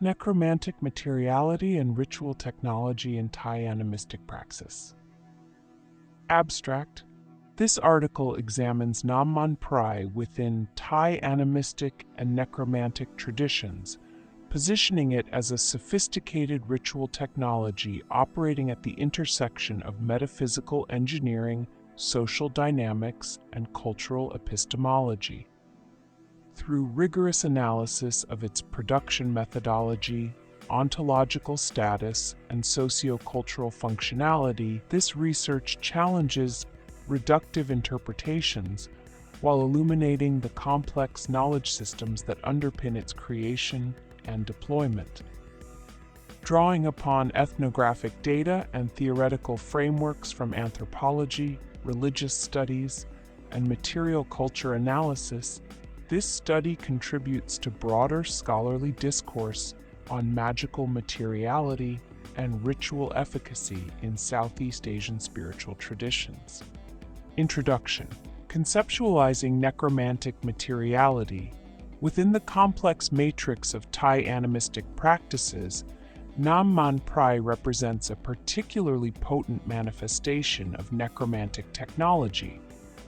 Necromantic Materiality and Ritual Technology in Thai Animistic Praxis. Abstract. This article examines Nam Man Prai within Thai animistic and necromantic traditions, positioning it as a sophisticated ritual technology operating at the intersection of metaphysical engineering, social dynamics, and cultural epistemology. Through rigorous analysis of its production methodology, ontological status, and socio-cultural functionality, this research challenges reductive interpretations while illuminating the complex knowledge systems that underpin its creation and deployment. Drawing upon ethnographic data and theoretical frameworks from anthropology, religious studies, and material culture analysis, this study contributes to broader scholarly discourse on magical materiality and ritual efficacy in Southeast Asian spiritual traditions. Introduction. Conceptualizing necromantic materiality. Within the complex matrix of Thai animistic practices, Nam Man Prai represents a particularly potent manifestation of necromantic technology,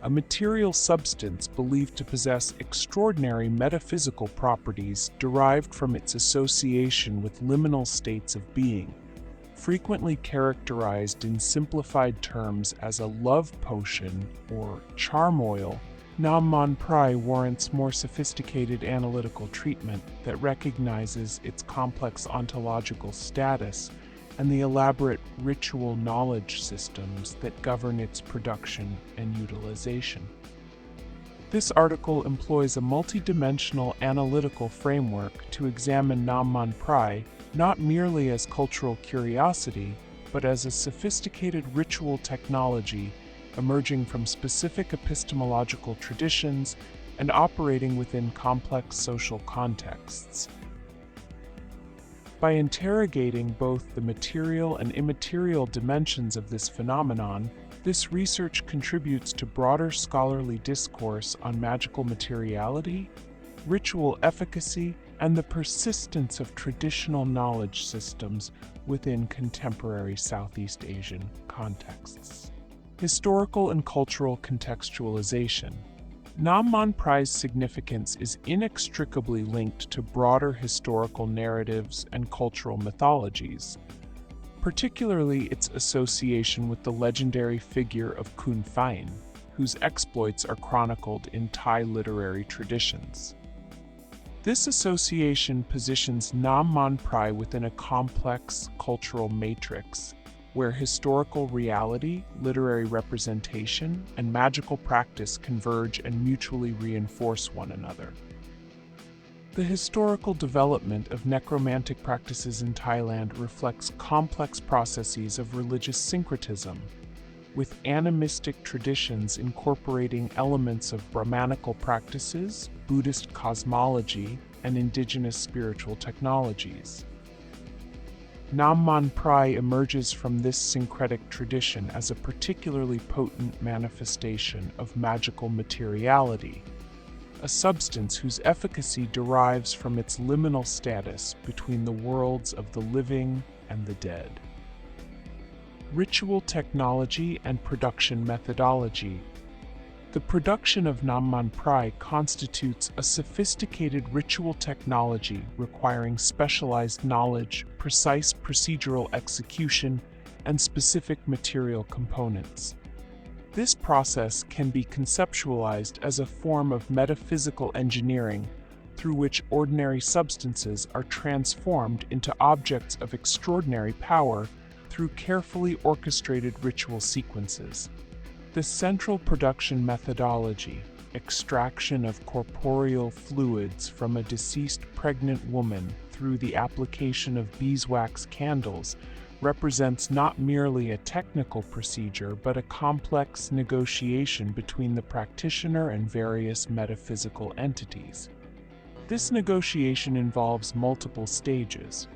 a material substance believed to possess extraordinary metaphysical properties derived from its association with liminal states of being, frequently characterized in simplified terms as a love potion or charm oil. Nam Man Prai warrants more sophisticated analytical treatment that recognizes its complex ontological status and the elaborate ritual knowledge systems that govern its production and utilization. This article employs a multidimensional analytical framework to examine Nam Man Prai not merely as cultural curiosity, but as a sophisticated ritual technology emerging from specific epistemological traditions and operating within complex social contexts. By interrogating both the material and immaterial dimensions of this phenomenon, this research contributes to broader scholarly discourse on magical materiality, ritual efficacy, and the persistence of traditional knowledge systems within contemporary Southeast Asian contexts. Historical and cultural contextualization. Nam Man Prai's significance is inextricably linked to broader historical narratives and cultural mythologies, particularly its association with the legendary figure of Kun Phain, whose exploits are chronicled in Thai literary traditions. This association positions Nam Man Prai within a complex cultural matrix, where historical reality, literary representation, and magical practice converge and mutually reinforce one another. The historical development of necromantic practices in Thailand reflects complex processes of religious syncretism, with animistic traditions incorporating elements of Brahmanical practices, Buddhist cosmology, and indigenous spiritual technologies. Nam Man Prai emerges from this syncretic tradition as a particularly potent manifestation of magical materiality, a substance whose efficacy derives from its liminal status between the worlds of the living and the dead. Ritual technology and production methodology. The production of Nam Man Prai constitutes a sophisticated ritual technology requiring specialized knowledge, precise procedural execution, and specific material components. This process can be conceptualized as a form of metaphysical engineering through which ordinary substances are transformed into objects of extraordinary power through carefully orchestrated ritual sequences. The central production methodology, extraction of corporeal fluids from a deceased pregnant woman through the application of beeswax candles, represents not merely a technical procedure but a complex negotiation between the practitioner and various metaphysical entities. This negotiation involves multiple stages.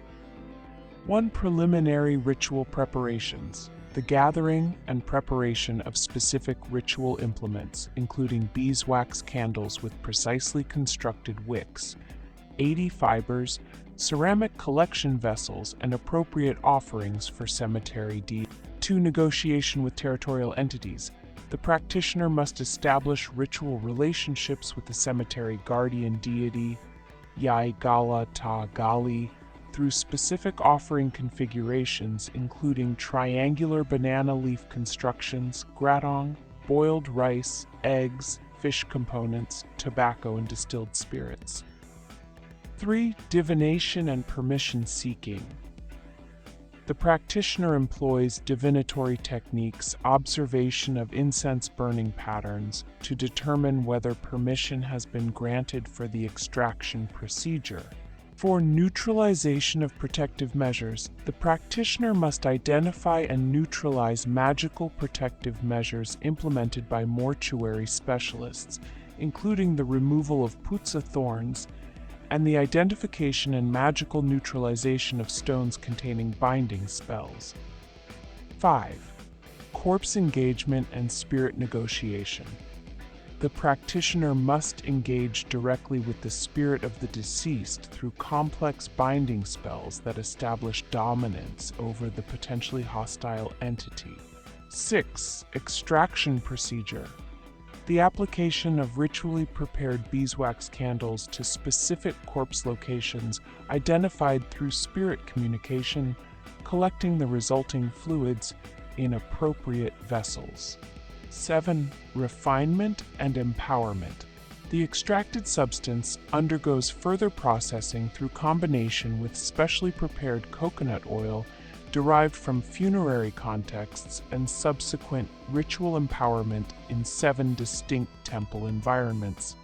1. Preliminary ritual preparations. The gathering and preparation of specific ritual implements, including beeswax candles with precisely constructed wicks, 80 fibers, ceramic collection vessels, and appropriate offerings for cemetery deities. 2. Negotiation with territorial entities. The practitioner must establish ritual relationships with the cemetery guardian deity, Yai Gala Ta Gali, through specific offering configurations including triangular banana leaf constructions, gratong, boiled rice, eggs, fish components, tobacco, and distilled spirits. 3. Divination and permission seeking. The practitioner employs divinatory techniques, observation of incense burning patterns, to determine whether permission has been granted for the extraction procedure. 4. Neutralization of protective measures. The practitioner must identify and neutralize magical protective measures implemented by mortuary specialists, including the removal of putsa thorns and the identification and magical neutralization of stones containing binding spells. 5. Corpse engagement and spirit negotiation. The practitioner must engage directly with the spirit of the deceased through complex binding spells that establish dominance over the potentially hostile entity. 6. Extraction procedure. The application of ritually prepared beeswax candles to specific corpse locations identified through spirit communication, collecting the resulting fluids in appropriate vessels. 7. Refinement and empowerment. The extracted substance undergoes further processing through combination with specially prepared coconut oil derived from funerary contexts and subsequent ritual empowerment in 7 distinct temple environments.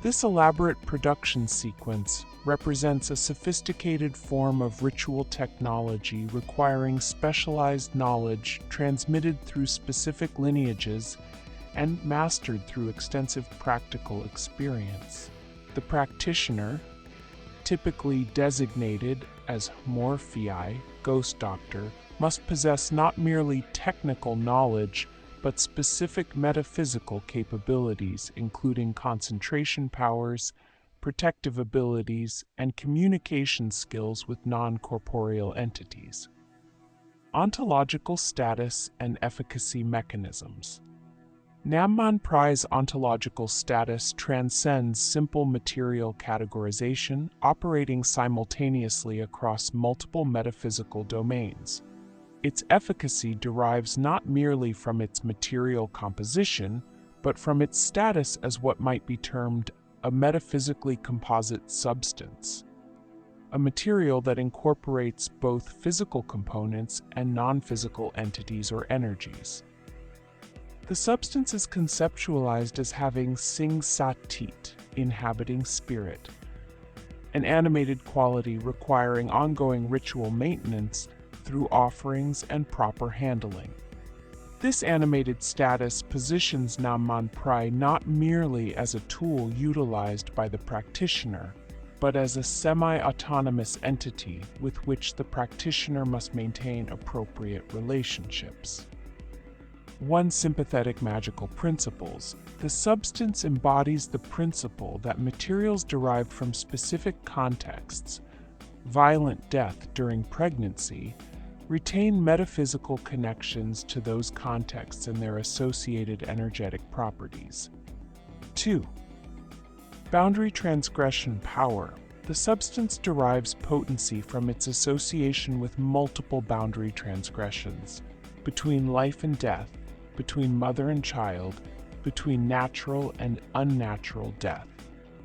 This elaborate production sequence represents a sophisticated form of ritual technology requiring specialized knowledge transmitted through specific lineages and mastered through extensive practical experience. The practitioner, typically designated as Morphei, ghost doctor, must possess not merely technical knowledge, but specific metaphysical capabilities, including concentration powers, protective abilities, and communication skills with non-corporeal entities. Ontological status and efficacy mechanisms. Nam Man Prai's ontological status transcends simple material categorization, operating simultaneously across multiple metaphysical domains. Its efficacy derives not merely from its material composition, but from its status as what might be termed a metaphysically composite substance, a material that incorporates both physical components and non-physical entities or energies. The substance is conceptualized as having sing satit, inhabiting spirit, an animated quality requiring ongoing ritual maintenance through offerings and proper handling. This animated status positions Nam Man Prai not merely as a tool utilized by the practitioner, but as a semi-autonomous entity with which the practitioner must maintain appropriate relationships. 1. Sympathetic magical principles. The substance embodies the principle that materials derived from specific contexts, violent death during pregnancy, retain metaphysical connections to those contexts and their associated energetic properties. 2. Boundary transgression power. The substance derives potency from its association with multiple boundary transgressions, between life and death, between mother and child, between natural and unnatural death.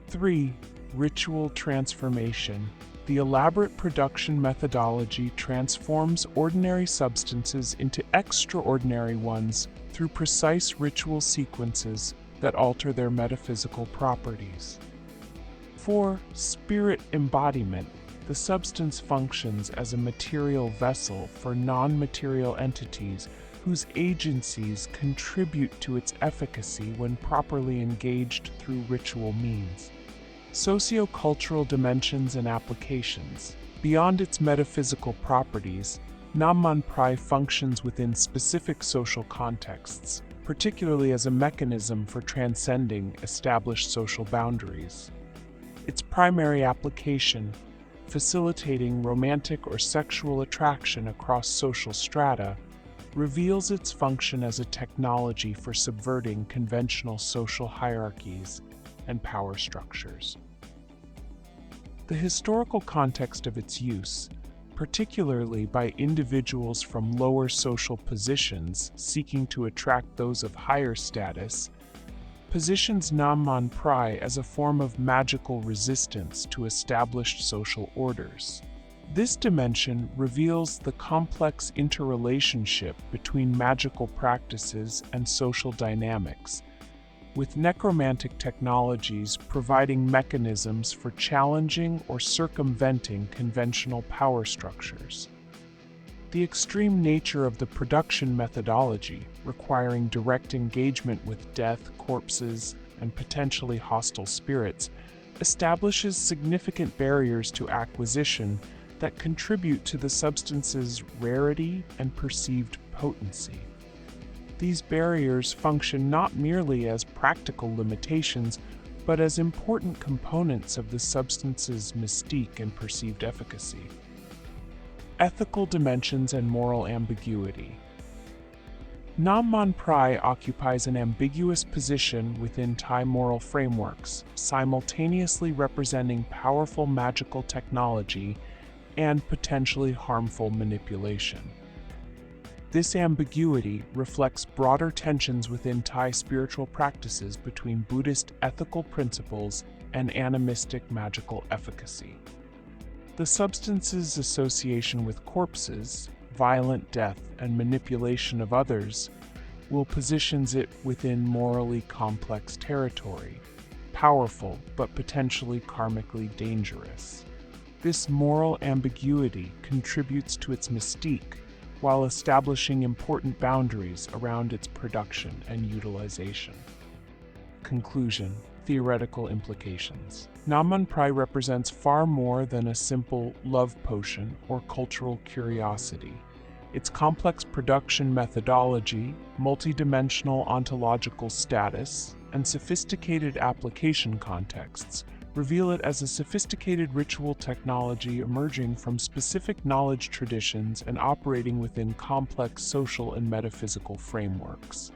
3. Ritual transformation. The elaborate production methodology transforms ordinary substances into extraordinary ones through precise ritual sequences that alter their metaphysical properties. 4. Spirit embodiment. The substance functions as a material vessel for non-material entities whose agencies contribute to its efficacy when properly engaged through ritual means. Socio-cultural dimensions and applications. Beyond its metaphysical properties, Nam Man Prai functions within specific social contexts, particularly as a mechanism for transcending established social boundaries. Its primary application, facilitating romantic or sexual attraction across social strata, reveals its function as a technology for subverting conventional social hierarchies and power structures. The historical context of its use, particularly by individuals from lower social positions seeking to attract those of higher status, positions Nam Man Prai as a form of magical resistance to established social orders. This dimension reveals the complex interrelationship between magical practices and social dynamics, with necromantic technologies providing mechanisms for challenging or circumventing conventional power structures. The extreme nature of the production methodology, requiring direct engagement with death, corpses, and potentially hostile spirits, establishes significant barriers to acquisition that contribute to the substance's rarity and perceived potency. These barriers function not merely as practical limitations, but as important components of the substance's mystique and perceived efficacy. Ethical dimensions and moral ambiguity. Nam Man Prai occupies an ambiguous position within Thai moral frameworks, simultaneously representing powerful magical technology and potentially harmful manipulation. This ambiguity reflects broader tensions within Thai spiritual practices between Buddhist ethical principles and animistic magical efficacy. The substance's association with corpses, violent death, and manipulation of others positions it within morally complex territory, powerful but potentially karmically dangerous. This moral ambiguity contributes to its mystique, while establishing important boundaries around its production and utilization. Conclusion: theoretical implications. Nam Man Prai represents far more than a simple love potion or cultural curiosity. Its complex production methodology, multidimensional ontological status, and sophisticated application contexts reveal it as a sophisticated ritual technology emerging from specific knowledge traditions and operating within complex social and metaphysical frameworks.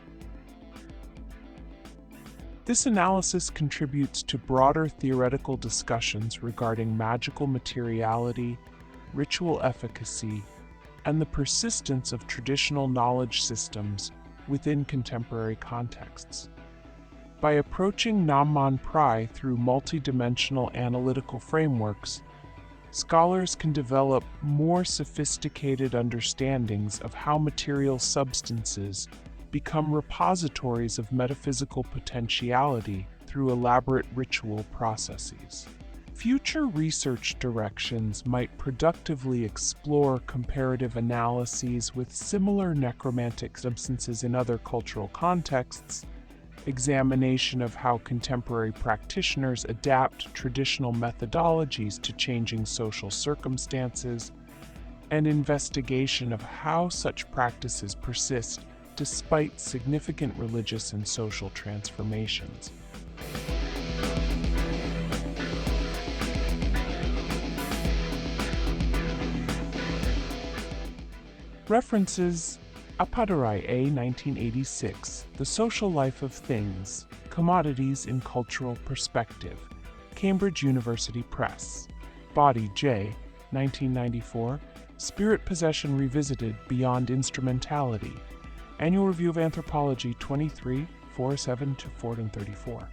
This analysis contributes to broader theoretical discussions regarding magical materiality, ritual efficacy, and the persistence of traditional knowledge systems within contemporary contexts. By approaching Nam Man Prai through multidimensional analytical frameworks, scholars can develop more sophisticated understandings of how material substances become repositories of metaphysical potentiality through elaborate ritual processes. Future research directions might productively explore comparative analyses with similar necromantic substances in other cultural contexts, examination of how contemporary practitioners adapt traditional methodologies to changing social circumstances, and investigation of how such practices persist despite significant religious and social transformations. References: Appadurai A. 1986, The Social Life of Things, Commodities in Cultural Perspective, Cambridge University Press. Body J. 1994, Spirit Possession Revisited Beyond Instrumentality, Annual Review of Anthropology 23, 47-434.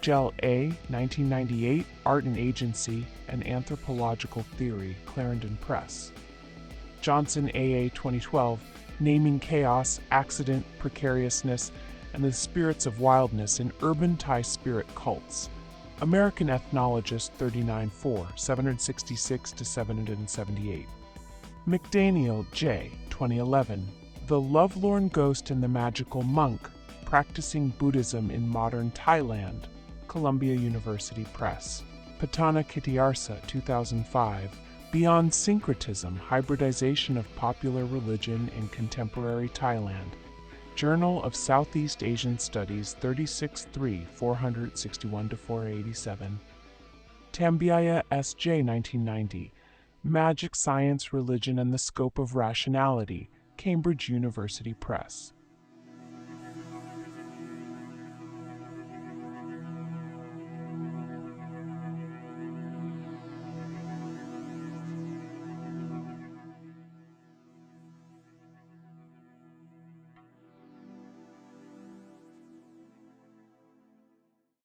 Gell A. 1998, Art and Agency and Anthropological Theory, Clarendon Press. Johnson A.A. 2012, Naming Chaos, Accident, Precariousness, and the Spirits of Wildness in Urban Thai Spirit Cults. American Ethnologist 39-4, 766-778. McDaniel J. 2011, The Lovelorn Ghost and the Magical Monk, Practicing Buddhism in Modern Thailand, Columbia University Press. Patana Kitiarsa 2005, Beyond Syncretism, Hybridization of Popular Religion in Contemporary Thailand, Journal of Southeast Asian Studies 36-3, 461-487. Tambiaya S.J. 1990. Magic, Science, Religion, and the Scope of Rationality, Cambridge University Press.